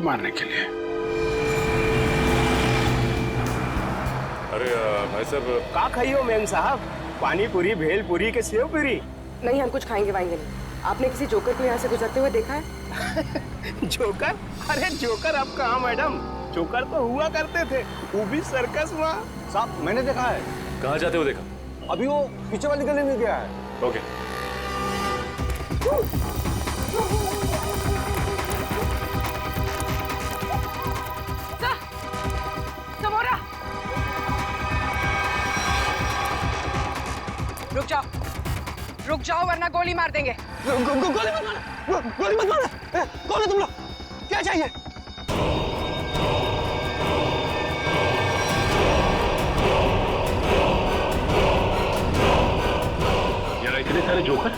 मारने के लिए। अरे भाई साहब, का खाइयो मेम साहब? पानी पूरी, भेल पूरी के सेव पूरी? नहीं, हम कुछ खाएंगे वाएंगे नहीं। आपने किसी जोकर को यहाँ से गुजरते हुए देखा है? जोकर? अरे जोकर अब कहाँ मैडम, जोकर तो हुआ करते थे, वो भी सर्कस हुआ। साहब मैंने देखा है। कहाँ जाते हो देखा? अभी वो पीछे वाली गली में गया है। ओके। समोरा, रुक जाओ वरना गोली मार देंगे। गोली मत मारो, गोली मत मारो। कौन है तुम लोग? क्या चाहिए? यार इतने सारे जोकर।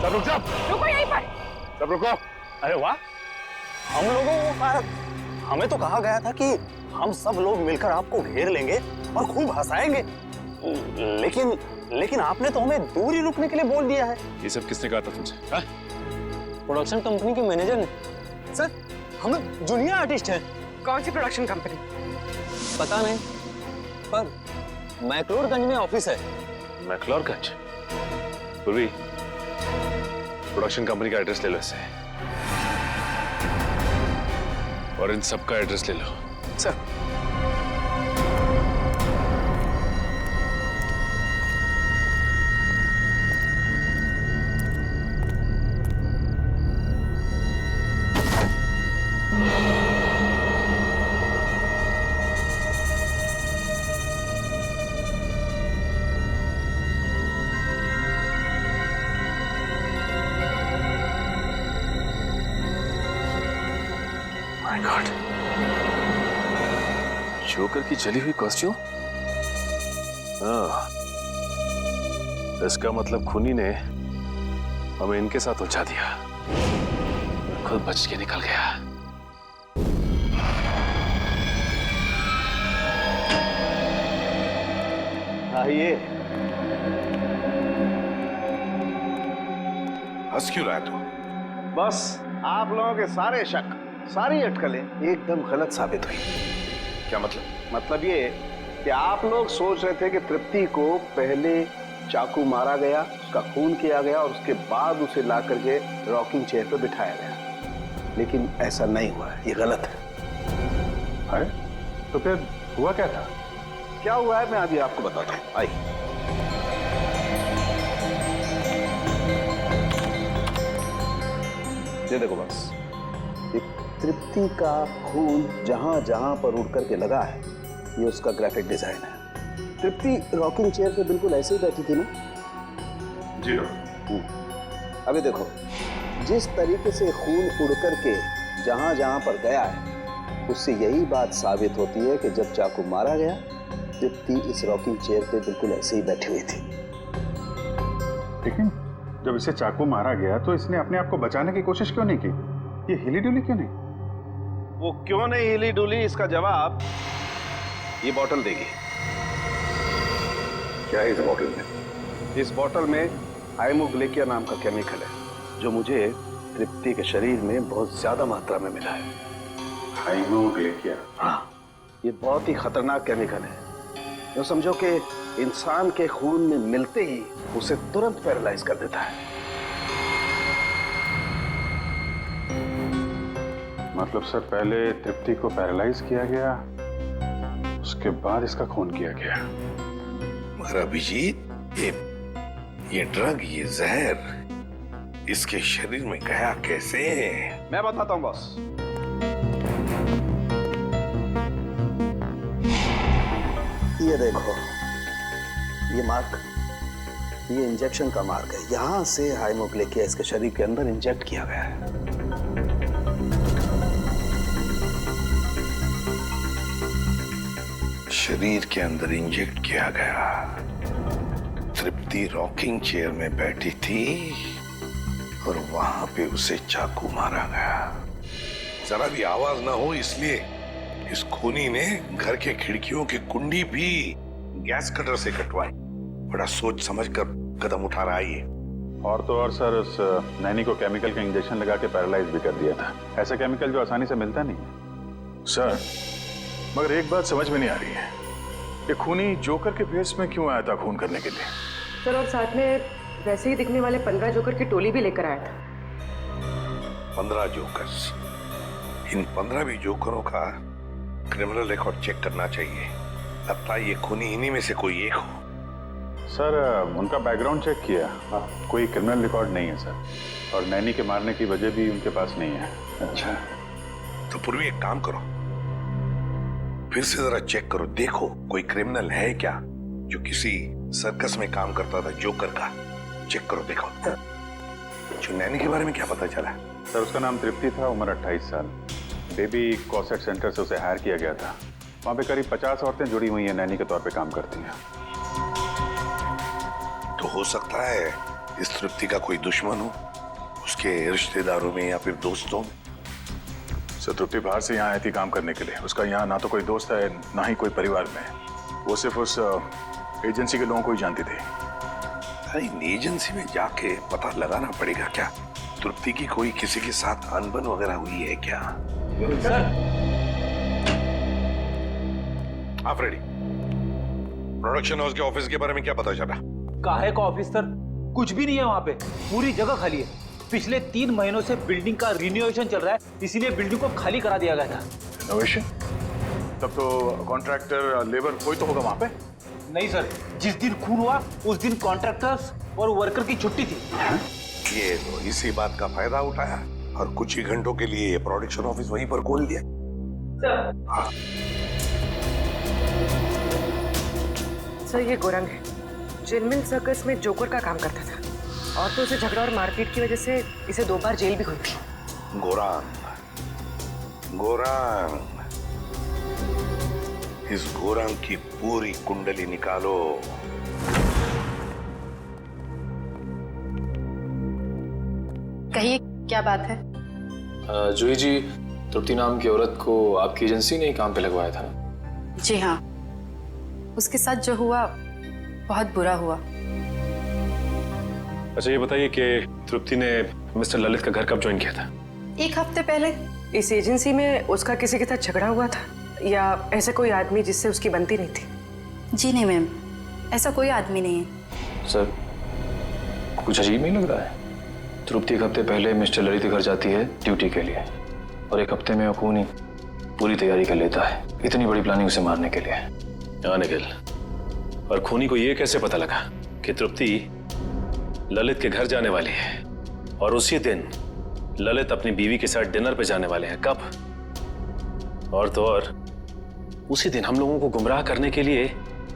सब रुक जाओ। रुको यहीं पर। सब रुको। अरे वाह, हम लोगों को हमें तो कहा गया था कि हम सब लोग मिलकर आपको घेर लेंगे और खूब हंसाएंगे, लेकिन आपने तो हमें दूर ही रुकने के लिए बोल दिया है। ये सब किसने कहा था तुमसे? हाँ? प्रोडक्शन कंपनी के मैनेजर ने। सर, हम जूनियर आर्टिस्ट हैं। कौन सी प्रोडक्शन कंपनी? पता नहीं, पर मैक्लोडगंज में ऑफिस है। मैक्लोडगंज? पूर्वी, प्रोडक्शन कंपनी का एड्रेस ले लो इससे, और इन सब का एड्रेस ले लो। सर, माय गॉड, जोकर की जली हुई कॉस्ट्यूम। हाँ, इसका मतलब खूनी ने हमें इनके साथ उलझा दिया, खुद बच के निकल गया। आइए। हंस क्यों रहा है तू? बस आप लोगों के सारे शक, सारी अटकलें एकदम गलत साबित हुई। क्या मतलब? मतलब ये कि आप लोग सोच रहे थे कि तृप्ति को पहले चाकू मारा गया, उसका खून किया गया और उसके बाद उसे ला करके रॉकिंग चेयर पे बिठाया गया, लेकिन ऐसा नहीं हुआ है, ये गलत है। अरे तो फिर हुआ क्या था? क्या हुआ है मैं अभी आपको बताता हूँ, आइए। ये देखो बस, ये तृप्ति का खून जहां जहां पर उड़ करके लगा है, ये उसका ग्राफिक डिजाइन है। तृप्ति रॉकिंग चेयर पे बिल्कुल ऐसे ही बैठी थी ना? जी डॉक्टर। अभी देखो, जिस तरीके से खून उड़ करके जहां जहां पर गया है, उससे यही बात साबित होती है कि जब चाकू मारा गया, तृप्ति इस रॉकिंग चेयर पे बिल्कुल ऐसे ही बैठी हुई थी। लेकिन जब इसे चाकू मारा गया तो इसने अपने आप को बचाने की कोशिश क्यों नहीं की? ये हिली डुली क्यों नहीं? वो क्यों नहीं हिली डुली, इसका जवाब ये बोतल देगी। क्या है इस बोतल में? इस बोतल में हाइमोग्लेकिया नाम का केमिकल है, जो मुझे तृप्ति के शरीर में बहुत ज्यादा मात्रा में मिला है। हाइमोग्लेकिया? हाँ, ये बहुत ही खतरनाक केमिकल है। जो समझो कि इंसान के खून में मिलते ही उसे तुरंत पैरालाइज कर देता है। मतलब सर, पहले तृप्ति को पैरालाइज किया गया, उसके बाद इसका खून किया गया। मगर अभिजीत, ये ड्रग, ये जहर इसके शरीर में गया कैसे? मैं बताता हूं बॉस। ये देखो, ये मार्क, ये इंजेक्शन का मार्क है। यहां से हाइमोग्लेकिया इसके शरीर के अंदर इंजेक्ट किया गया है। शरीर के अंदर इंजेक्ट किया गया। तृप्ति रॉकिंग चेयर में बैठी थी और वहां पे उसे चाकू मारा गया। जरा भी आवाज ना हो इसलिए इस खूनी ने घर के खिड़कियों की कुंडी भी गैस कटर से कटवाई। बड़ा सोच समझ कर कदम उठा रहा है ये। और तो और सर, उस नैनी को केमिकल का इंजेक्शन लगा के पैरालाइज भी कर दिया था। ऐसा केमिकल जो आसानी से मिलता नहीं है। सर, मगर एक बात समझ में नहीं आ रही है, ये खूनी जोकर के भेष में क्यों आया था खून करने के लिए? सर, और साथ में वैसे ही दिखने वाले 15 जोकर की टोली भी लेकर आया था। 15 जोकर्स? इन 15 भी जोकरों का क्रिमिनल रिकॉर्ड चेक करना चाहिए। लगता है ये खूनी इन्हीं में से कोई एक हो। सर, उनका बैकग्राउंड चेक किया, कोई क्रिमिनल रिकॉर्ड नहीं है सर, और नैनी के मारने की वजह भी उनके पास नहीं है। अच्छा, तो पूर्वी एक काम करो, फिर से जरा चेक करो, देखो कोई क्रिमिनल है क्या जो किसी सर्कस में काम करता था जोकर का। चेक करो, देखो। जो नैनी के बारे में क्या पता चला? सर, उसका नाम तृप्ति था, उम्र 28 साल। बेबी कॉसेट सेंटर से उसे हायर किया गया था। वहाँ पे करीब 50 औरतें जुड़ी हुई हैं, नैनी के तौर पे काम करती हैं। तो हो सकता है इस तृप्ति का कोई दुश्मन हो, उसके रिश्तेदारों में या फिर दोस्तों में। सर, तृप्ति बाहर से यहाँ आई थी काम करने के लिए। उसका यहाँ ना तो कोई दोस्त है, ना ही कोई परिवार में। वो सिर्फ उस एजेंसी के लोगों को ही जानती थी। अरे इन एजेंसी में जाके पता लगाना पड़ेगा क्या, तृप्ति की कोई किसी के साथ अनबन वगैरह हुई है क्या? हाँ फ्रेडी, प्रोडक्शन हाउस के ऑफिस के बारे में क्या पता चला? काहे का ऑफिस सर? कुछ भी नहीं है वहाँ पे, पूरी जगह खाली है। पिछले 3 महीनों से बिल्डिंग का रिनोवेशन चल रहा है, इसीलिए बिल्डिंग को खाली करा दिया गया था। रिनोवेशन? तब तो कॉन्ट्रैक्टर, लेबर कोई तो होगा वहाँ पे? नहीं सर, जिस दिन खून हुआ उस दिन कॉन्ट्रैक्टर्स और वर्कर की छुट्टी थी। ये तो इसी बात का फायदा उठाया और कुछ ही घंटों के लिए ये प्रोडक्शन ऑफिस वहीं पर खोल दिया। हाँ। सर, ये गोरंग है, जिनमिल सर्कस में जोकर का काम करता था, और तो उसे झगड़ा और मारपीट की वजह से इसे 2 बार जेल भी हुई थी। गोरांग, इस गोरांग की पूरी कुंडली निकालो। कहिए, क्या बात है? जूही जी, तृप्ति नाम की औरत को आपकी एजेंसी ने ही काम पे लगवाया था ना? जी हाँ, उसके साथ जो हुआ बहुत बुरा हुआ। अच्छा, ये बताइए कि तृप्ति ने मिस्टर ललित का घर कब ज्वाइन किया था? 1 हफ्ते पहले। इस एजेंसी में उसका किसी के साथ झगड़ा हुआ था, या ऐसा कोई आदमी जिससे उसकी बनती नहीं थी? जी नहीं मैम, ऐसा कोई आदमी नहीं है। सर, कुछ अजीब नहीं लग रहा है? तृप्ति 1 हफ्ते पहले मिस्टर ललित के घर जाती है ड्यूटी के लिए, और 1 हफ्ते में खूनी पूरी तैयारी कर लेता है, इतनी बड़ी प्लानिंग उसे मारने के लिए। हाँ निखिल, और खूनी को ये कैसे पता लगा कि तृप्ति ललित के घर जाने वाली है, और उसी दिन ललित अपनी बीवी के साथ डिनर पे जाने वाले हैं? कब? और तो और उसी दिन हम लोगों को गुमराह करने के लिए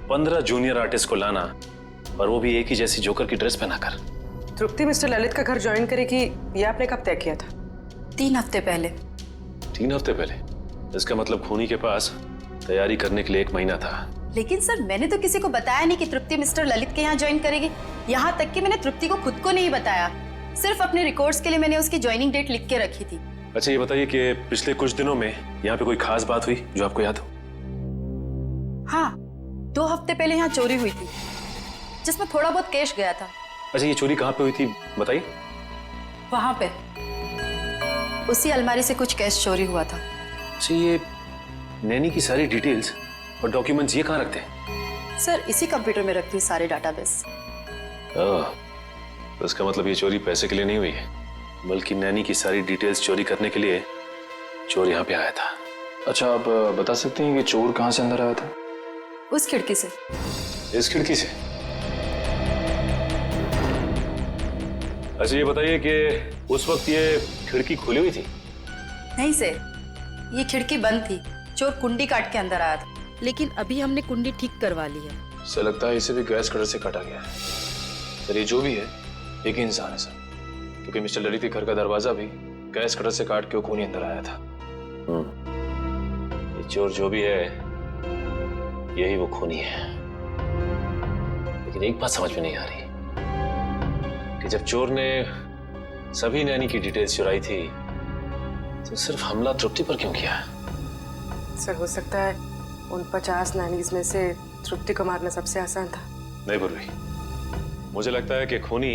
15 जूनियर आर्टिस्ट को लाना, और वो भी एक ही जैसी जोकर की ड्रेस पहनाकर। तृप्ति मिस्टर ललित का घर ज्वाइन करेगी, ये आपने कब तय किया था? 3 हफ्ते पहले। 3 हफ्ते पहले? इसका मतलब खूनी के पास तैयारी करने के लिए 1 महीना था। लेकिन सर, मैंने तो किसी को बताया नहीं कि तृप्ति मिस्टर ललित के यहाँ ज्वाइन करेगी। यहाँ तक कि मैंने तृप्ति को खुद को नहीं बताया, सिर्फ अपने रिकॉर्ड्स के लिए मैंने उसकी ज्वाइनिंग डेट लिख के रखी थी। अच्छा, ये बताइए कि पिछले कुछ दिनों में यहाँ पे कोई खास बात हुई जो आपको याद हो? हाँ, 2 हफ्ते पहले यहाँ चोरी हुई थी, जिसमें थोड़ा बहुत कैश गया था। अच्छा, ये चोरी कहाँ पे हुई थी बताइए? वहां पे उसी अलमारी से कुछ कैश चोरी हुआ था। अच्छा, ये नैनी की सारी डिटेल्स और डॉक्यूमेंट्स ये कहाँ रखते हैं? सर, इसी कंप्यूटर में रखती है सारे डाटाबेस। तो इसका मतलब ये चोरी पैसे के लिए नहीं हुई है, बल्कि नैनी की सारी डिटेल्स चोरी करने के लिए चोर यहाँ पे आया था। अच्छा, आप बता सकते हैं कि चोर कहाँ से अंदर आया था? उस खिड़की से। इस खिड़की से? अच्छा, ये बताइए कि उस वक्त ये खिड़की खुली हुई थी? नहीं सर, ये खिड़की बंद थी, चोर कुंडी काट के अंदर आया था, लेकिन अभी हमने कुंडी ठीक करवा ली है। सर, लगता है इसे भी गैस कटर से काटा गया है। सर, ये जो भी है एक ही इंसान है सर, क्योंकि मिस्टर ललित के घर का दरवाजा भी गैस कटर से काट के वो खूनी अंदर आया था। ये चोर जो भी है यही वो खूनी है। लेकिन एक बात समझ में नहीं आ रही कि जब चोर ने सभी नैनी की डिटेल्स चुराई थी तो सिर्फ हमला तृप्ति पर क्यों किया? सर, हो सकता है उन 50 नैनीज में से तृप्ति को मारना सबसे आसान था। नहीं पूर्वी, मुझे लगता है कि खूनी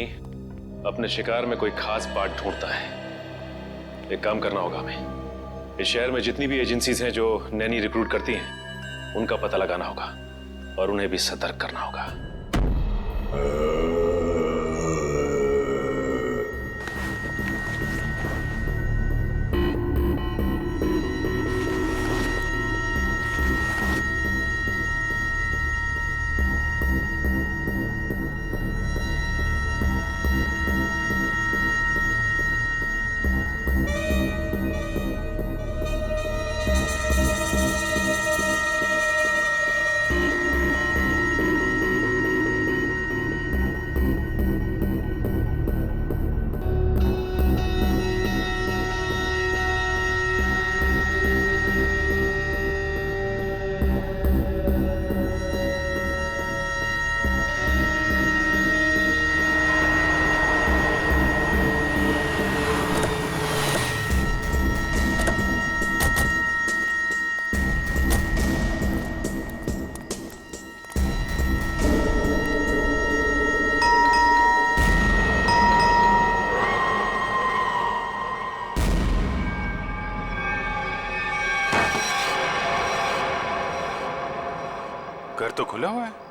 अपने शिकार में कोई खास पार्ट ढूंढता है। एक काम करना होगा हमें, इस शहर में जितनी भी एजेंसीज हैं जो नैनी रिक्रूट करती हैं, उनका पता लगाना होगा और उन्हें भी सतर्क करना होगा। घर तो खुला हुआ है।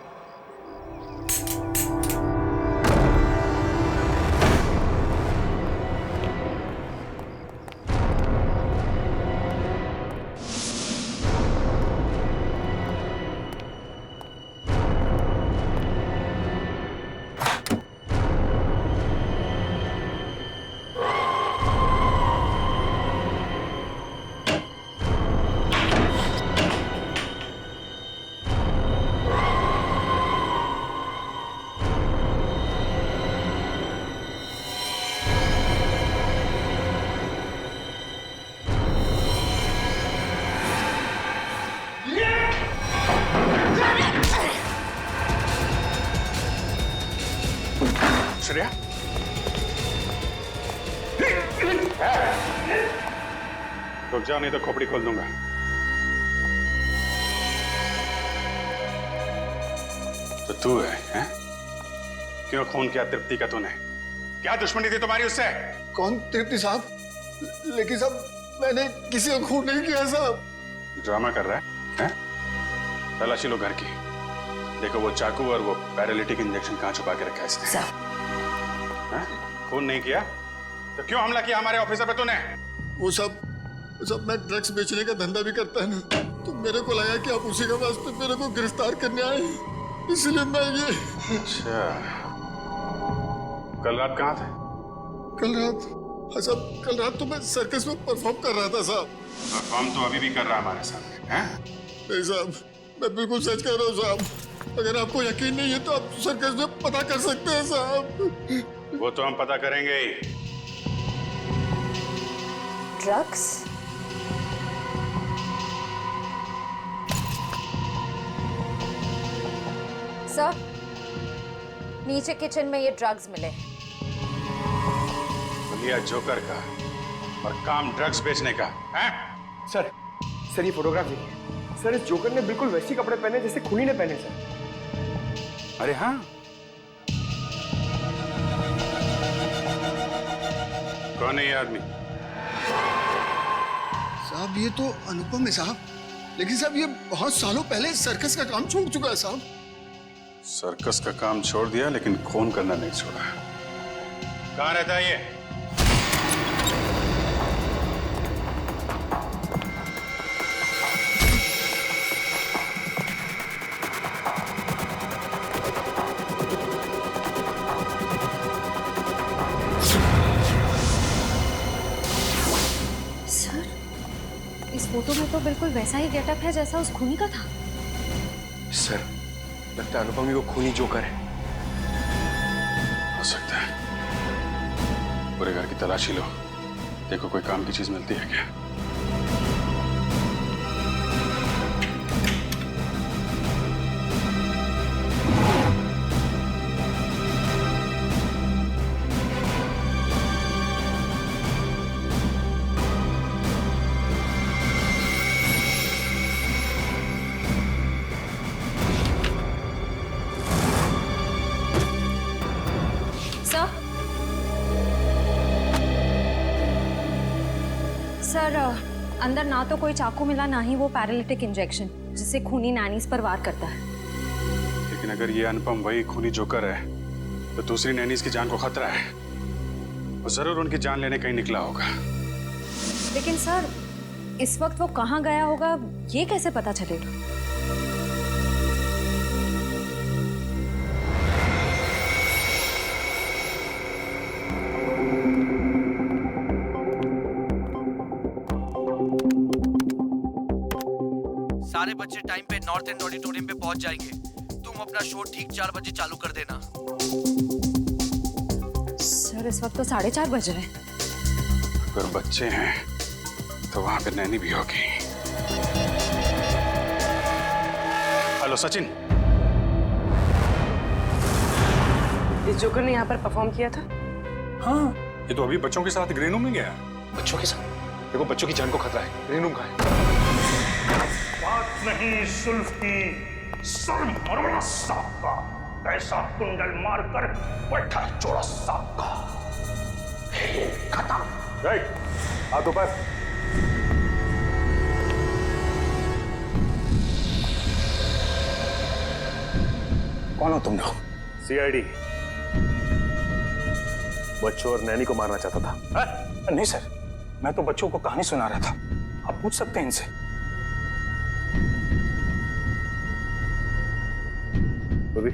श्रेया, रुक जाओ नहीं तो खोपड़ी खोल दूंगा। तो तू है? क्यों खून किया तृप्ति का तूने? क्या दुश्मनी थी तुम्हारी उससे? कौन तृप्ति साहब? लेकिन साहब मैंने किसी को खून नहीं किया साहब। ड्रामा कर रहा है? तलाशी लो घर की, देखो वो चाकू और वो पैरालिटिक इंजेक्शन कहाँ छुपा के रखा है इसने। खून नहीं किया तो क्यों हमला किया हमारे ऑफिसर पे तूने? वो सब मैं ड्रग्स बेचने का धंधा भी करता है ना, तो मेरे को लगा कि आप उसी के वास्ते मेरे को गिरफ्तार करने आए, इसलिए मैं ये। अच्छा, कल रात कहाँ थे? कल रात? हाँ साहब, कल रात तो मैं सर्कस में परफॉर्म कर रहा था साहब। परफॉर्म तो अभी भी कर रहा हमारे सामने हैं? नहीं साहब, मैं बिल्कुल सच कह रहा हूँ साहब। अगर आपको यकीन नहीं है तो आप सर्कस में पता कर सकते हैं साहब। वो तो हम पता करेंगे ही। ड्रग्स? सर, नीचे किचन में ये ड्रग्स मिले। लिया जोकर का और काम ड्रग्स बेचने का है? सर ये फोटोग्राफ देखिए सर, इस जोकर ने बिल्कुल वैसे कपड़े पहने जैसे खूनी ने पहने सर। अरे हाँ, कौन है ये आदमी? साहब ये तो अनुपम है साहब, लेकिन साहब ये बहुत सालों पहले सर्कस का काम छोड़ चुका है साहब। सर्कस का काम छोड़ दिया लेकिन खून करना नहीं छोड़ा। कहाँ रहता है ये? इस फोटो में तो बिल्कुल वैसा ही गेटअप है जैसा उस खूनी का था। सर लगता है अनुपम ही वो खूनी जोकर है। हो सकता है। पूरे घर की तलाशी लो, देखो कोई काम की चीज मिलती है क्या। सर अंदर ना तो कोई चाकू मिला, ना ही वो पैरालिटिक इंजेक्शन जिससे खूनी नैनीज पर वार करता है। लेकिन अगर ये अनुपम वही खूनी जोकर है तो दूसरी नैनीज की जान को खतरा है। वो जरूर उनकी जान लेने कहीं निकला होगा। लेकिन सर इस वक्त वो कहाँ गया होगा ये कैसे पता चलेगा? सारे बच्चे टाइम पे नॉर्थ एंड ऑडिटोरियम पे पहुंच जाएंगे। तुम अपना शो ठीक 4 बजे चालू कर देना। सर इस वक्त तो 4:30 बज रहे हैं। अगर बच्चे हैं तो वहां पे नैनी भी होगी। हेलो सचिन, इस जोकर ने यहाँ पर परफॉर्म किया था? हाँ, ये तो अभी बच्चों के साथ ग्रीन रूम में गया। बच्चों के साथ? देखो बच्चों की जान को खतरा है। ग्रीन रूम कहाँ है? बात नहीं सुल्फ की, सर मरवड़ा साहब का, कैसा कुंडल मारकर बैठा चोड़ा साहब का, खेल खत्म। हाथ ऊपर। कौन हो तुम लोग? सीआईडी बच्चों और नैनी को मारना चाहता था। नहीं सर, मैं तो बच्चों को कहानी सुना रहा था। आप पूछ सकते हैं इनसे। अभी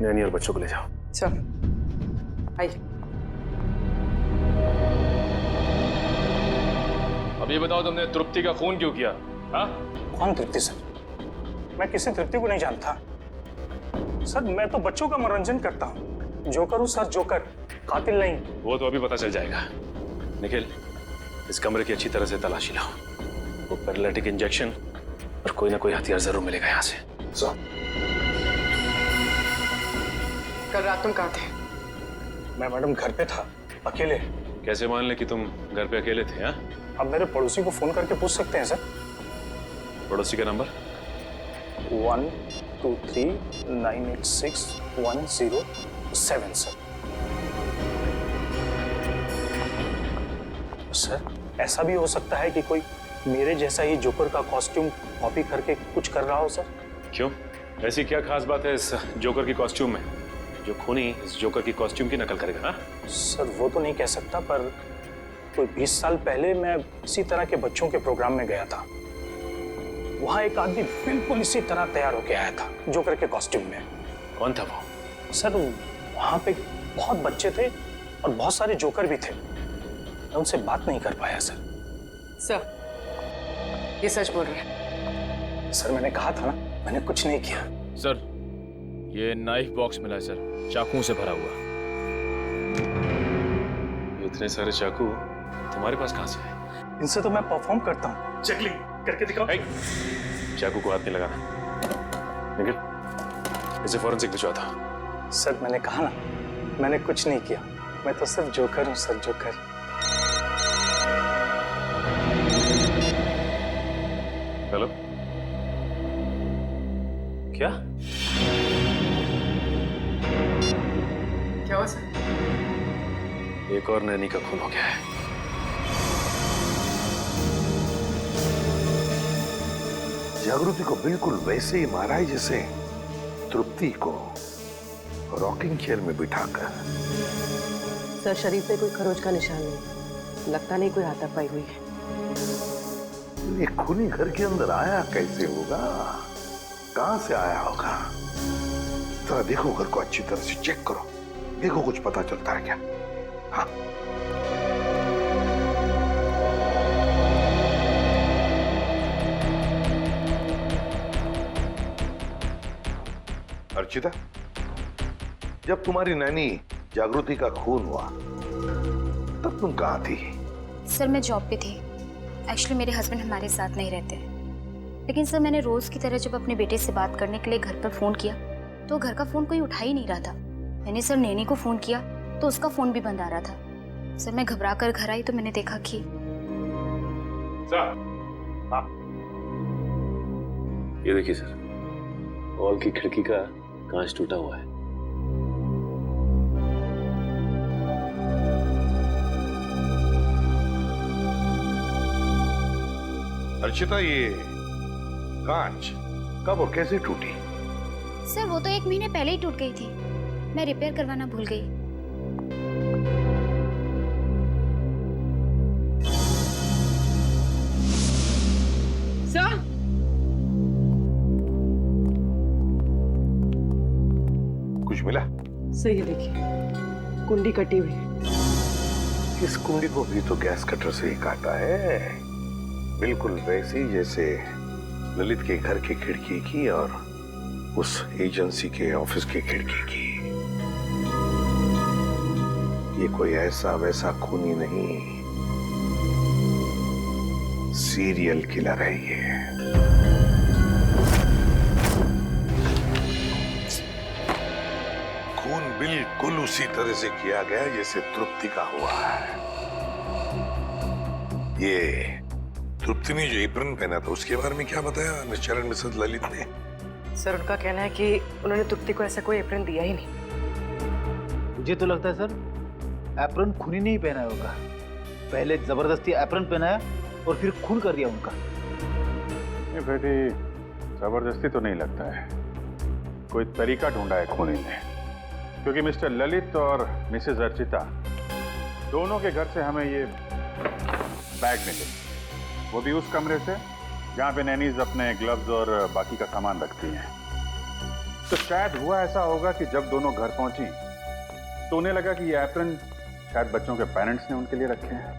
नैनी और बच्चों को ले जाओ। चल आइए। अब ये बताओ तुमने तृप्ति का खून क्यों किया? हाँ? कौन तृप्ति सर? मैं किसी तृप्ति को नहीं जानता सर। मैं तो बच्चों का मनोरंजन करता हूँ। जोकर हूँ सर, जोकर, कातिल नहीं। वो तो अभी पता चल जाएगा। निखिल, इस कमरे की अच्छी तरह से तलाशी लाओ। वो पैरालिटिक इंजेक्शन और कोई ना कोई हथियार जरूर मिलेगा यहाँ से। कल रात तुम कहाँ थे? मैं मैडम घर पे था, अकेले। कैसे मान ले कि तुम घर पे अकेले थे? हाँ? आप मेरे पड़ोसी को फोन करके पूछ सकते हैं सर। पड़ोसी का नंबर? 123986107 सर। सर ऐसा भी हो सकता है कि कोई मेरे जैसा ही जोकर का कॉस्ट्यूम कॉपी करके कुछ कर रहा हो सर। क्यों? ऐसी क्या खास बात है इस जोकर की कॉस्ट्यूम में जो खूनी इस जोकर की कॉस्ट्यूम की नकल करेगा? हाँ? सर वो तो नहीं कह सकता, पर कोई 20 साल पहले मैं इसी तरह के बच्चों के प्रोग्राम में गया था। वहां एक आदमी बिल्कुल इसी तरह तैयार होके आया था, जोकर के कॉस्ट्यूम में। कौन था वो? सर वहां पे बहुत बच्चे थे और बहुत सारे जोकर भी थे। मैं उनसे बात नहीं कर पाया सर। सर ये सच बोल रहे हैं? सर मैंने कहा था ना, मैंने कुछ नहीं किया। सर ये नाइफ बॉक्स मिला है सर, चाकुओं से भरा हुआ। इतने सारे चाकू तुम्हारे पास कहाँ से आए? इनसे तो मैं परफॉर्म करता हूँ। चेकलिंग करके दिखाओ। चाकू को हाथ नहीं लगाना। निखिल, इसे फॉरेंसिक भिजवा दो। सर मैंने कहा ना, मैंने कुछ नहीं किया। मैं तो सिर्फ जोकर हूँ सर, जोकर। हेलो, क्या क्या हुआ सर? एक और नैनी का खून हो गया है। जागृति को बिल्कुल वैसे ही मारा है जैसे तृप्ति को रॉकिंग चेयर में बिठाकर। सर शरीर पे कोई खरोच का निशान नहीं, लगता नहीं कोई हाथापाई हुई है। ये खूनी घर के अंदर आया कैसे होगा? कहां से आया होगा? जरा देखो घर को अच्छी तरह से चेक करो, देखो कुछ पता चलता है क्या? हाँ। अर्चिता, जब तुम्हारी नैनी जागृति का खून हुआ तब तुम कहाँ थी? सर मैं जॉब पे थी। एक्चुअली मेरे हस्बैंड हमारे साथ नहीं रहते, लेकिन सर मैंने रोज की तरह जब अपने बेटे से बात करने के लिए घर पर फोन किया तो घर का फोन कोई उठा ही नहीं रहा था। मैंने सर नैनी को फोन किया तो उसका फोन भी बंद आ रहा था। सर मैं घबरा कर घर आई तो मैंने देखा कि ये देखिए सर, हॉल की खिड़की का कांच टूटा हुआ है। अर्चिता, ये कांच कब और कैसे टूटी? सर वो तो 1 महीने पहले ही टूट गई थी, मैं रिपेयर करवाना भूल गई। सर, कुछ मिला? सही है, देखिए कुंडी कटी हुई है। इस कुंडी को भी तो गैस कटर से ही काटा है, बिल्कुल वैसी जैसे ललित के घर की खिड़की की और उस एजेंसी के ऑफिस की खिड़की की। ये कोई ऐसा वैसा खूनी नहीं, सीरियल किलर है ये। खून बिल्कुल उसी तरह से किया गया जैसे तृप्ति का हुआ है। ये तृप्ति ने जो एप्रन पहना था उसके बारे में क्या बताया मिस्टर एंड मिसेस ललित ने? सर उनका कहना है कि उन्होंने तृप्ति को ऐसा कोई एप्रन दिया ही नहीं। मुझे तो लगता है सर एप्रन खूनी नहीं पहना होगा, पहले जबरदस्ती एप्रन पहनाया और फिर खून कर दिया उनका। ये बेटी जबरदस्ती तो नहीं लगता है, कोई तरीका ढूंढा है खूनी ने, क्योंकि मिस्टर ललित और मिसेस अर्चिता दोनों के घर से हमें ये बैग मिले, वो भी उस कमरे से जहाँ पे नैनीज अपने ग्लव्स और बाकी का सामान रखती हैं। तो शायद हुआ ऐसा होगा कि जब दोनों घर पहुंची तो उन्हें लगा कि ये एप्रन शायद बच्चों के पेरेंट्स ने उनके लिए रखे हैं,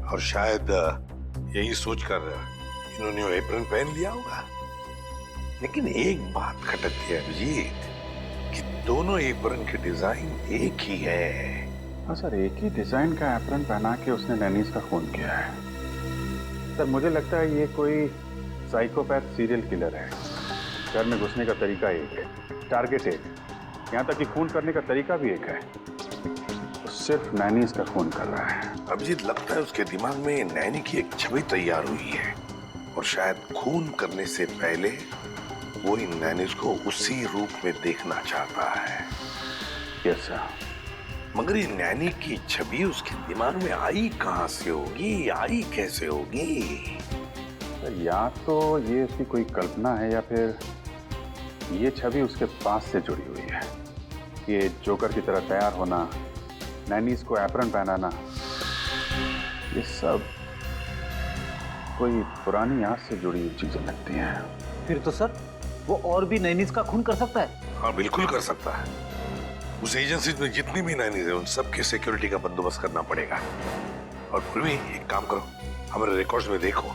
और शायद यही सोचकर इन्होंने वो एप्रन पहन लिया होगा। लेकिन एक बात खटकती है अभिजीत कि दोनों एप्रन के डिजाइन एक ही है। हाँ सर, एक ही डिजाइन का एप्रन पहना के उसने नैनीज का खून किया है। सर मुझे लगता है ये कोई साइकोपैथ सीरियल किलर है। घर में घुसने का तरीका एक है, टारगेट एक, यहाँ तक कि खून करने का तरीका भी एक है। तो सिर्फ नैनीज का खून कर रहा है। अभिजीत, लगता है उसके दिमाग में नैनी की एक छवि तैयार हुई है और शायद खून करने से पहले वो इन नैनीज को उसी रूप में देखना चाहता है। Yes sir. मगर ये नैनी की छवि उसके दिमाग में आई कहां से होगी, आई कैसे होगी? सर या तो ये उसकी कोई कल्पना है या फिर ये छवि उसके पास से जुड़ी हुई है। ये जोकर की तरह तैयार होना, नैनीज को एप्रन पहनाना, ये सब कोई पुरानी याद से जुड़ी हुई चीजें लगती हैं। फिर तो सर वो और भी नैनीज का खून कर सकता है। हाँ बिल्कुल कर सकता है। उस एजेंसी में जितनी भी नैनीज है उन सबके सिक्योरिटी का बंदोबस्त करना पड़ेगा। और फिर भी एक काम करो, हमारे रिकॉर्ड्स में देखो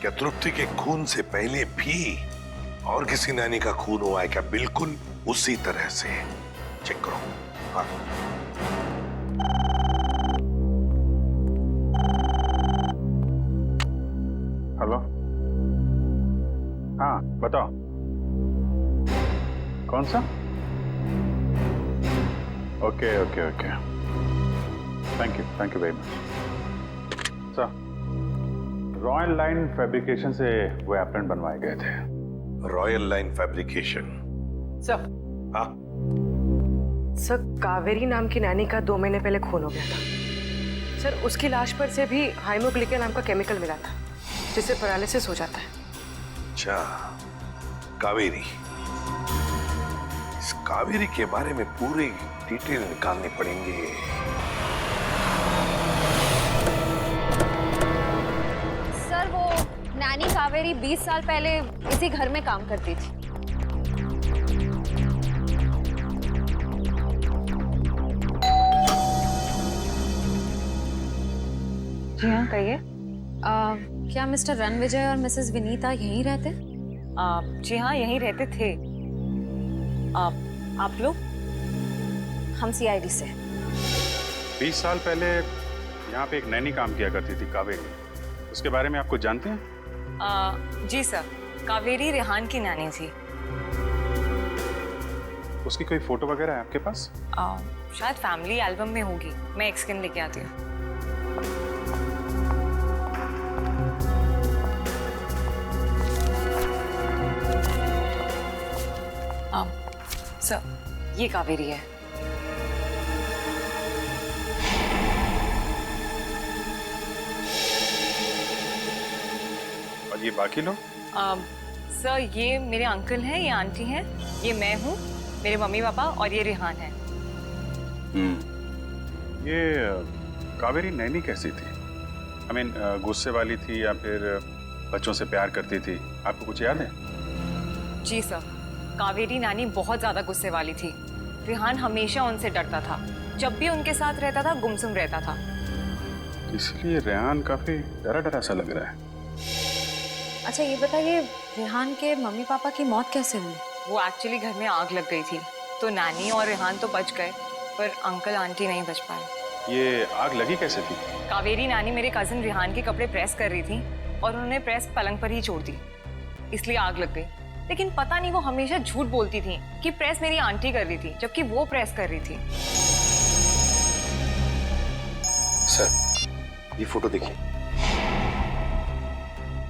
क्या तृप्ति के खून से पहले भी और किसी नैनी का खून हुआ है क्या? बिल्कुल उसी तरह से चेक करो। हाँ हेलो, हाँ बताओ कौन सा? Okay okay okay, thank you very much sir. Royal line fabrication से वो एप्रन बनवाए गए थे। Royal line fabrication? सर, हाँ सर कावेरी नाम की नैनी का 2 महीने पहले खून हो गया था सर। उसकी लाश पर से भी हाइमोग्लिका नाम का केमिकल मिला था जिससे पैरालिसिस हो जाता है। अच्छा, कावेरी। इस कावेरी के बारे में पूरी डिटेल निकालनी पड़ेंगे। सर वो नैनी कावेरी 20 साल पहले इसी घर में काम करती थी। जी हाँ कहिए। क्या मिस्टर रणविजय और मिसेस विनीता यहीं रहते? जी हाँ यहीं रहते थे। आप लोग? हम सीआईडी से। 20 साल पहले यहाँ पे एक नैनी काम किया करती थी, कावेरी। उसके बारे में आप कुछ जानते हैं? जी सर, कावेरी रेहान की नैनी थी। उसकी कोई फोटो वगैरह है आपके पास? शायद फैमिली एल्बम में होगी, मैं एक स्किन लेके आती हूँ। सर ये कावेरी है। और ये बाकी लोग? सर ये मेरे अंकल हैं, ये आंटी हैं, ये मैं हूँ, मेरे मम्मी पापा और ये रिहान है। ये कावेरी नैनी कैसी थी? I mean, गुस्से वाली थी या फिर बच्चों से प्यार करती थी? आपको कुछ याद है? जी सर, कावेरी नानी बहुत ज्यादा गुस्से वाली थी। रिहान हमेशा उनसे डरता था, जब भी उनके साथ रहता था गुमसुम रहता था। इसलिए रेहान काफी डरा डरा सा लग रहा है। अच्छा ये बताइए, रेहान के मम्मी पापा की मौत कैसे हुई? वो एक्चुअली घर में आग लग गई थी, तो नानी और रेहान तो बच गए, पर अंकल आंटी नहीं बच पाए। ये आग लगी कैसे थी? कावेरी नानी मेरे कजिन रिहान के कपड़े प्रेस कर रही थी और उन्होंने प्रेस पलंग पर ही छोड़ दी, इसलिए आग लग गई। लेकिन पता नहीं वो हमेशा झूठ बोलती थी कि प्रेस मेरी आंटी कर रही थी, जबकि वो प्रेस कर रही थी। सर ये फोटो देखिए।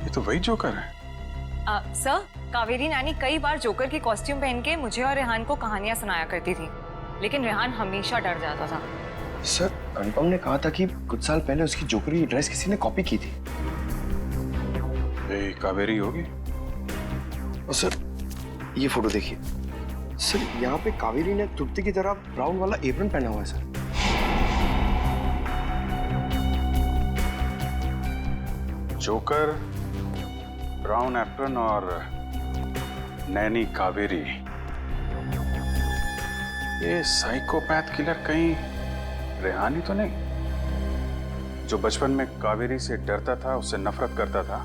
ये तो वही जोकर है। सर, कावेरी नानी कई बार जोकर की कॉस्ट्यूम पहन के मुझे और रेहान को कहानियां सुनाया करती थी, लेकिन रेहान हमेशा डर जाता था। सर अनुपम ने कहा था कि कुछ साल पहले उसकी जोकर की ड्रेस किसी ने कॉपी की थी। ये कावेरी होगी। और सर ये फोटो देखिए। सर यहाँ पे कावेरी ने तृप्ति की तरह ब्राउन वाला एप्रन पहना हुआ है सर। जोकर, ब्राउन एप्रन और नैनी कावेरी। ये साइकोपैथ किलर कहीं रेहान ही तो नहीं, जो बचपन में कावेरी से डरता था, उससे नफरत करता था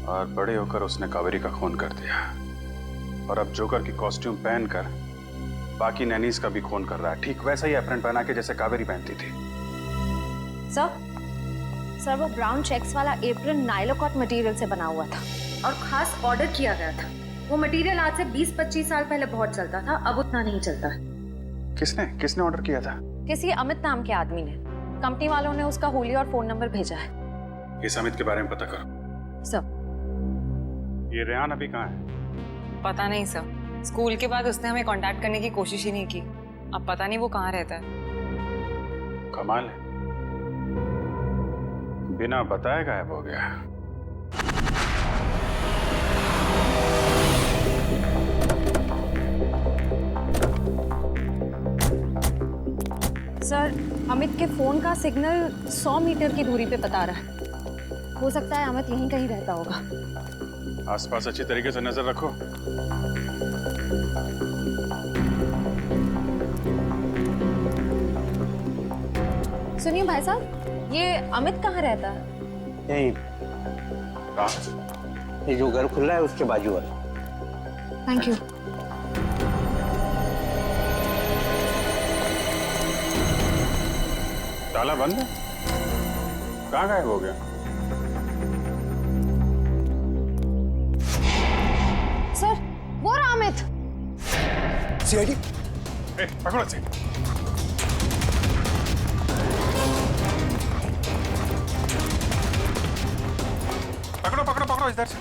और बड़े होकर उसने कावेरी का खून कर दिया, और अब जोकर की कॉस्ट्यूम पहनकर बाकी नैनीज का भी खून कर रहा है, ठीक वैसा ही एप्रन पहना के जैसे कावेरी पहनती थी। सर वो ब्राउन चेक्स वाला एप्रन नाइलोकॉट मटेरियल से बना हुआ था और खास ऑर्डर किया गया था। वो मटेरियल आज से 20-25 साल पहले बहुत चलता था, अब उतना नहीं चलता है। किसने ऑर्डर किया था? किसी अमित नाम के आदमी ने। कंपनी वालों ने उसका हुलिया और फोन नंबर भेजा है। इस अमित के बारे में पता करो। सर ये रेहान अभी कहाँ है? पता नहीं सर, स्कूल के बाद उसने हमें कांटेक्ट करने की कोशिश ही नहीं की। अब पता नहीं वो कहाँ रहता है। कमाल है, बिना बताए गायब हो गया। सर अमित के फोन का सिग्नल 100 मीटर की दूरी पे बता रहा है। हो सकता है अमित यहीं कहीं रहता होगा। आसपास अच्छी तरीके से नजर रखो। सुनिए भाई साहब, ये अमित कहाँ रहता है? यही कहाँ? ये जो घर खुला है उसके बाजू वाला। Thank you. ताला बंद है? कहाँ गायब हो गया? सर वो रहा अमित। सीआईडी पकड़ो से। पकड़ो इधर से।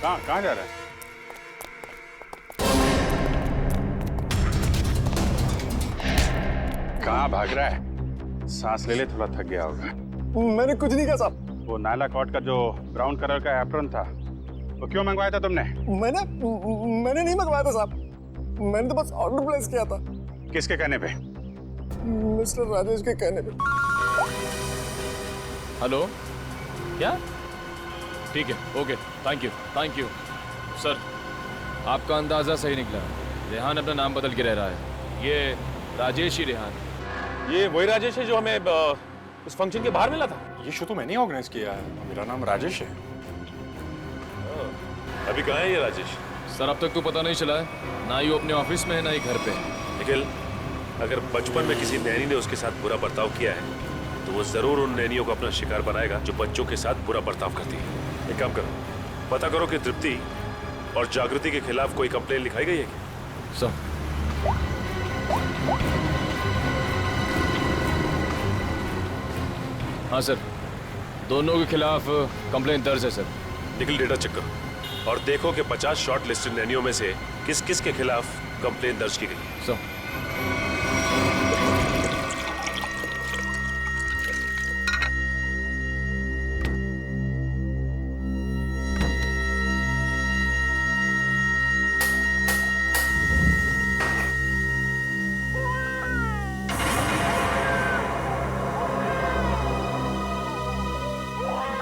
कहाँ जा रहा है? कहाँ भाग रहा है? सांस ले ले, थोड़ा थक गया होगा। मैंने कुछ नहीं कहा साहब। वो नायला कॉट का जो ब्राउन कलर का एप्रन था, वो क्यों मंगवाया था तुमने? मैंने नहीं मंगवाया था साहब, मैंने तो बस ऑर्डर प्लेस किया था। किसके कहने पे? मिस्टर राजेश के कहने पे। हेलो, क्या? ठीक है, ओके, थैंक यू सर। आपका अंदाजा सही निकला। रेहान अपना नाम बदल के रह रहा है। ये राजेश ही रेहान। ये वही राजेश है जो हमें उस फंक्शन के बाहर मिला था। ये शो तो मैंने ऑर्गेनाइज किया है, मेरा नाम राजेश है। अभी कहाँ है ये राजेश? सर अब तक तो पता नहीं चला है, ना ही वो अपने ऑफिस में है ना ही घर पे। निखिल, अगर बचपन में किसी नैनी ने उसके साथ बुरा बर्ताव किया है तो वो जरूर उन नैनियों को अपना शिकार बनाएगा जो बच्चों के साथ बुरा बर्ताव करती है। एक काम करो, पता करो कि तृप्ति और जागृति के खिलाफ कोई कंप्लेन लिखाई गई है क्या? सर हाँ सर, दोनों के खिलाफ कंप्लेन दर्ज है सर। निखिल, डेटा चेक करो और देखो कि 50 शॉर्ट लिस्टेड नैनियों में से किस किस के खिलाफ कंप्लेन दर्ज की गई है। सर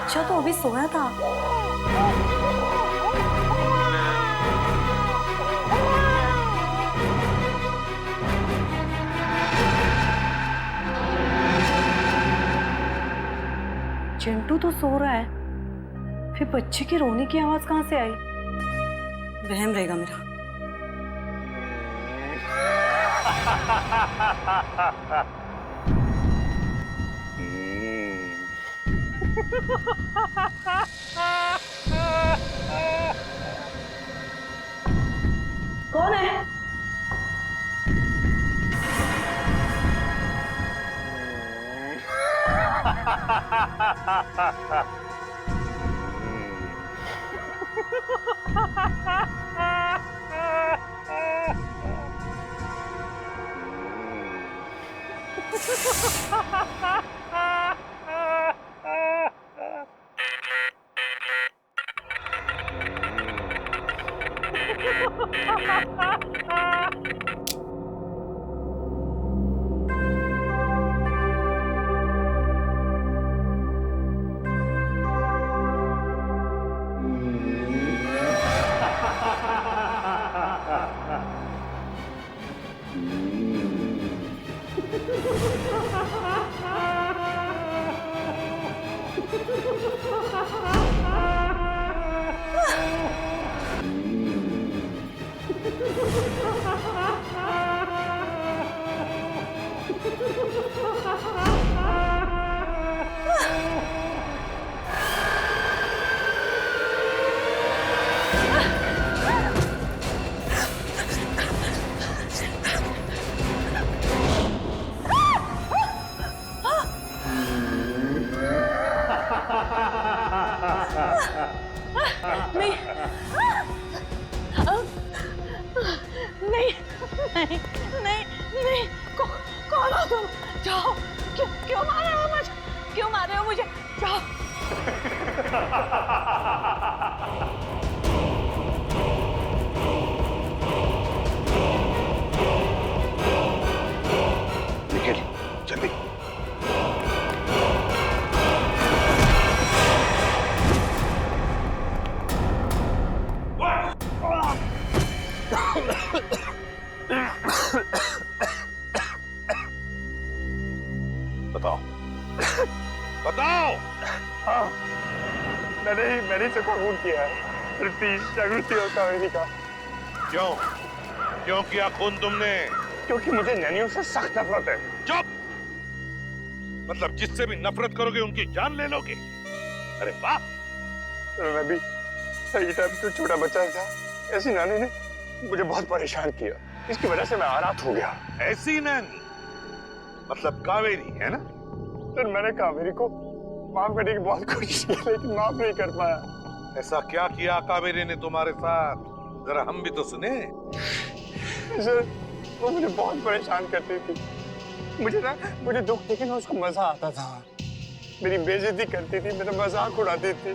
बच्चा तो अभी सोया था। चिंटू तो सो रहा है, फिर बच्चे की रोने की आवाज कहां से आई? वहम रहेगा मेरा। कौन है? नहीं नहीं नहीं नहीं कौन हो तुम? जाओ। क्यों मार रहे हो मुझे? क्यों मार रहे हो मुझे? जाओ। निकल जल्दी। बताओ बताओ। मैंने सबको खून किया है। तृप्ति, जागृति और कावेरी का। क्यों क्यों किया खून तुमने? क्योंकि मुझे नैनियों से सख्त नफरत है। चुप। मतलब जिससे भी नफरत करोगे उनकी जान ले लोगे? अरे वाह। मैं भी सही टाइम पे छोटा बच्चा था, ऐसी नानी ने मुझे बहुत परेशान किया। इसकी वजह से मैं आरात हो गया। ऐसी नानी मतलब कावेरी है ना? फिर मैंने कावेरी को माफ करने की बहुत कोशिश की, लेकिन माफ नहीं कर पाया। ऐसा क्या किया कावेरी ने तुम्हारे साथ? जरा हम भी तो सुने। सर, वो मुझे बहुत परेशान करती थी। मुझे दुख देखे ना उसको मजा आता था। मेरी बेइज्जती करती थी, मेरा मजाक उड़ाती थी।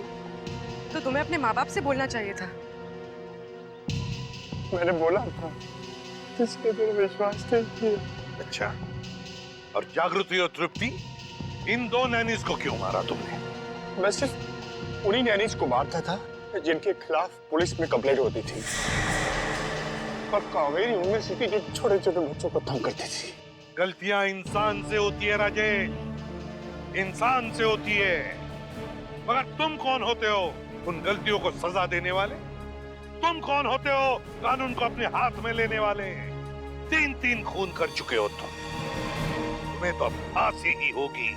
तो तुम्हें अपने माँ बाप से बोलना चाहिए था। मैंने बोला था, इसलिए मेरा विश्वास नहीं किया। अच्छा, और जागृति और तृप्ति, इन दो नैनीज को क्यों मारा तुमने? मैं सिर्फ उन्हीं नैनीज को मारता था जिनके खिलाफ पुलिस में कंप्लेंट होती थी। पर कावेरी उनमें से थी जो छोटे छोटे बच्चों को तंग करती थी। गलतियां इंसान से होती है राजेश, इंसान से होती है। मगर तुम कौन होते हो उन गलतियों को सजा देने वाले? तुम कौन होते हो कानून को अपने हाथ में लेने वाले? 3 खून कर चुके हो तुम। तुम्हें तो फांसी ही होगी,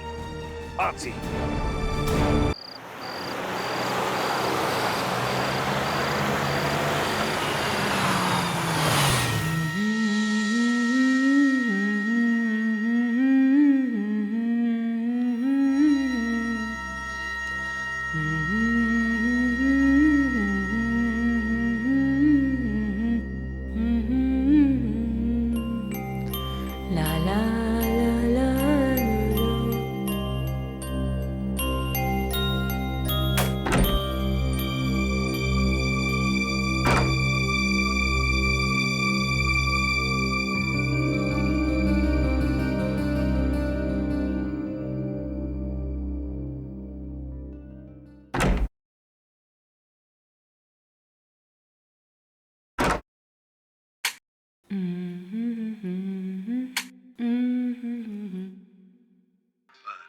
फांसी।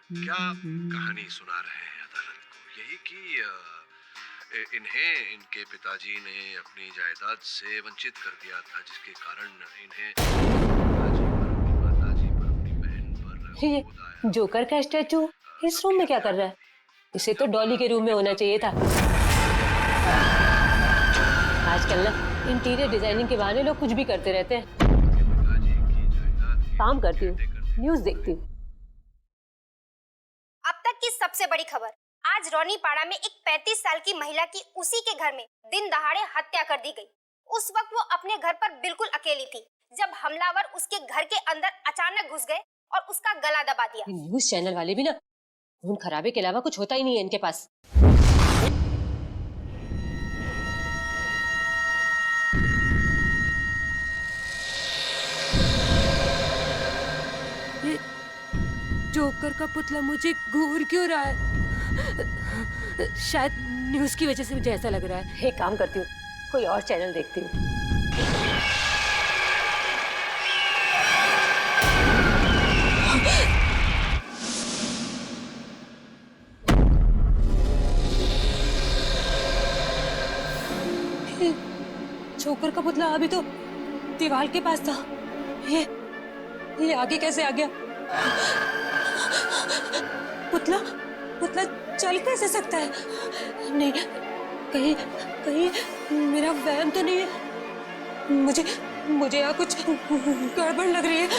क्या कहानी सुना रहे हैं अदालत को? यही कि इन्हें इनके पिताजी ने अपनी जायदाद से वंचित कर दिया था, जिसके कारण इन्हें माताजी पर अपनी बहन पर ये जोकर का स्टैचू इस रूम में क्या कर रहा है? इसे तो डॉली के रूम में होना चाहिए था। आजकल ना इंटीरियर डिजाइनिंग के बहाने लोग कुछ भी करते रहते हैं। काम करती हूँ, न्यूज़ देखती हूँ। अब तक की सबसे बड़ी खबर, आज रोनीपाड़ा में एक 35 साल की महिला की उसी के घर में दिन दहाड़े हत्या कर दी गई। उस वक्त वो अपने घर पर बिल्कुल अकेली थी जब हमलावर उसके घर के अंदर अचानक घुस गए और उसका गला दबा दिया। न्यूज़ चैनल वाले भी ना खून खराबे के अलावा कुछ होता ही नहीं है इनके पास। जोकर का पुतला मुझे घूर क्यों रहा है? शायद न्यूज़ की वजह से मुझे ऐसा लग रहा है। एक काम करती हूँ, कोई और चैनल देखती हूँ। जोकर का पुतला अभी तो दीवार के पास था, ये आगे कैसे आ गया? पुतला चल कैसे सकता है? नहीं, कहीं मेरा वहम तो नहीं है। मुझे यहाँ कुछ गड़बड़ लग रही है।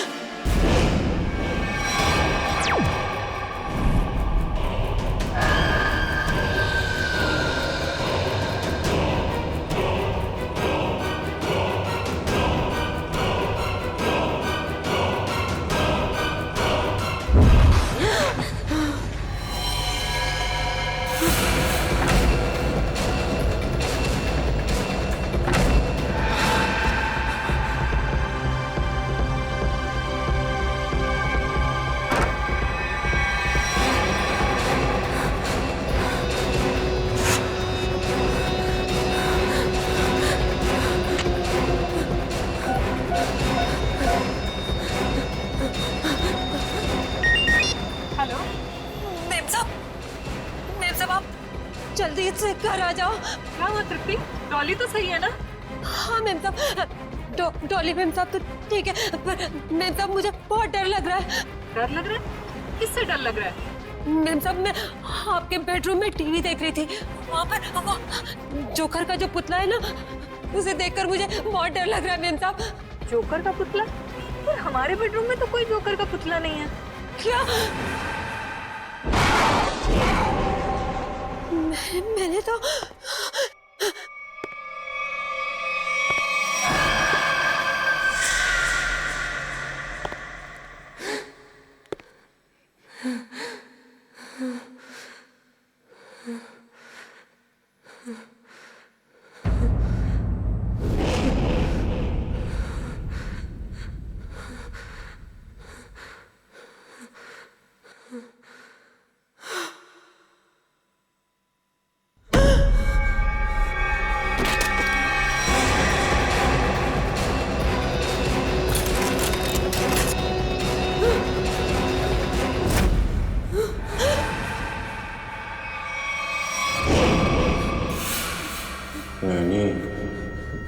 जल्दी से घर आ जाओ। क्या हुआ तृप्ति? डॉली तो सही है ना? हाँ मैम साहब, डॉली मैम साहब तो ठीक है, पर मैम साहब मुझे बहुत डर लग रहा है। डर लग रहा है? किससे डर लग रहा है? मैम साहब मैं आपके बेडरूम में टीवी देख रही थी, वहाँ पर वो जोकर का जो पुतला है ना, उसे देखकर मुझे बहुत डर लग रहा है मैम साहब। जोकर का पुतला? पर हमारे बेडरूम में तो कोई जोकर का पुतला नहीं है। क्या? मैंने तो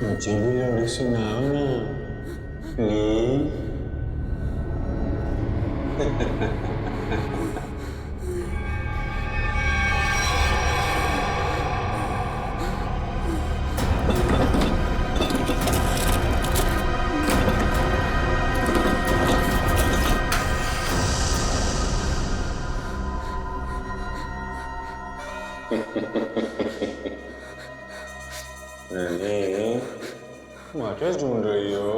मुझे भी लोरी सुनाओ ना प्लीज। वापस ढूंढ रही हो?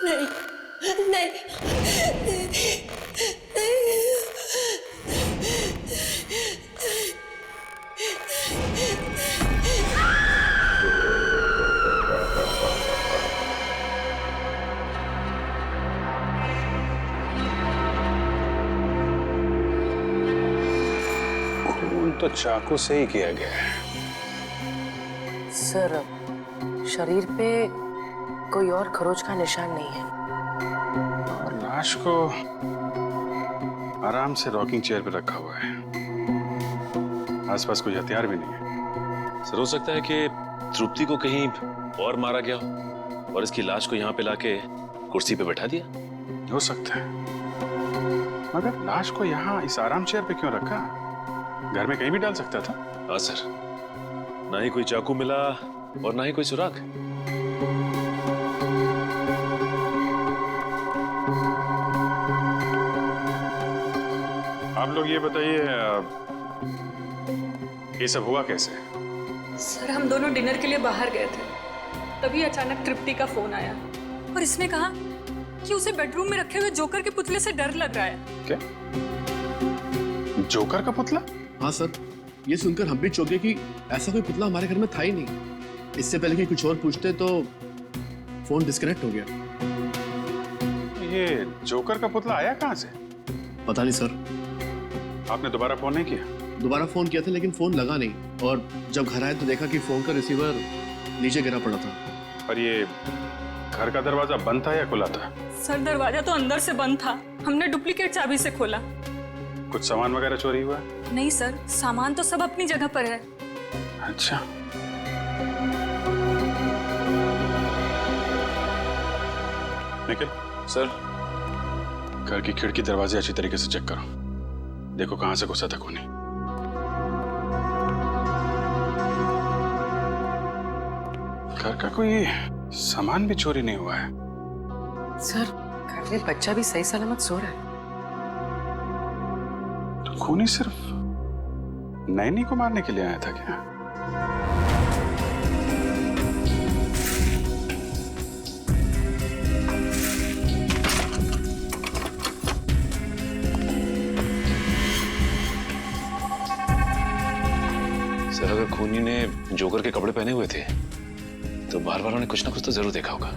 नहीं नहीं नहीं तो चाकू से ही किया गया है। सर, शरीर पे कोई और खरोच का निशान नहीं है और लाश को आराम से रॉकिंग चेयर पे रखा हुआ है। आसपास कोई हथियार भी नहीं है। सर, हो सकता है कि तृप्ति को कहीं और मारा गया हो और इसकी लाश को यहाँ पे लाके कुर्सी पे बैठा दिया। हो सकता है, मगर लाश को यहाँ इस आराम चेयर पे क्यों रखा? घर में कहीं भी डाल सकता था। हाँ सर, ना ही कोई चाकू मिला और ना ही कोई सुराग। आप लोग ये बताइए, ये सब हुआ कैसे? सर, हम दोनों डिनर के लिए बाहर गए थे, तभी अचानक तृप्ति का फोन आया और इसने कहा कि उसे बेडरूम में रखे हुए जोकर के पुतले से डर लग रहा है। क्या? जोकर का पुतला? हाँ सर, ये सुनकर हम भी चौंके कि ऐसा कोई पुतला हमारे घर में था ही नहीं। इससे पहले कि कुछ और पूछते तो फोन डिस्कनेक्ट हो गया। ये जोकर का पुतला आया कहाँ से? पता नहीं सर। आपने दोबारा फोन नहीं किया? दोबारा फोन किया था लेकिन फोन लगा नहीं, और जब घर आए तो देखा कि फोन का रिसीवर नीचे गिरा पड़ा था। और ये घर का दरवाजा बंद था या खुला था? सर, दरवाजा तो अंदर से बंद था, हमने डुप्लीकेट चाबी से खोला। कुछ सामान वगैरह चोरी हुआ? नहीं सर, सामान तो सब अपनी जगह पर है। अच्छा, निखिल सर, घर की खिड़की दरवाजे अच्छी तरीके से चेक करो, देखो कहां से घुसा था खूनी। घर का कोई सामान भी चोरी नहीं हुआ है। सर, घर में बच्चा भी सही सलामत सो रहा है। तो खूनी सिर्फ नैनी को मारने के लिए आया था क्या? सर, अगर खूनी ने जोकर के कपड़े पहने हुए थे तो बाहर वालों ने कुछ ना कुछ तो जरूर देखा होगा।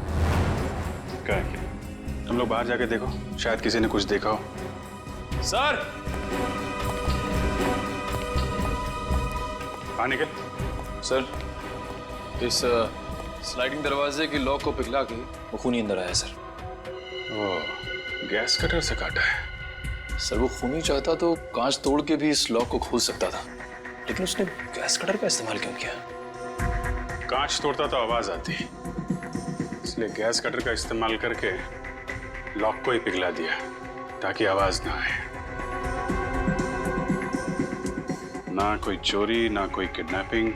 क्या है? तुम लोग बाहर जाके देखो, शायद किसी ने कुछ देखा हो। सर, हाँ निखिल। सर, इस स्लाइडिंग दरवाजे की लॉक को पिघला के वो खूनी अंदर आया सर। ओ, गैस कटर से काटा है। सर, वो खूनी चाहता तो कांच तोड़ के भी इस लॉक को खोल सकता था, लेकिन उसने गैस कटर का इस्तेमाल क्यों किया? कांच तोड़ता तो आवाज आती, इसलिए गैस कटर का इस्तेमाल करके लॉक को ही पिघला दिया ताकि आवाज ना आए। ना कोई चोरी, ना कोई किडनैपिंग,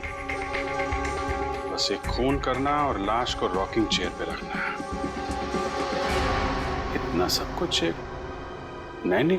बस एक खून करना और लाश को रॉकिंग चेयर पे रखना। इतना सब कुछ एक नैनी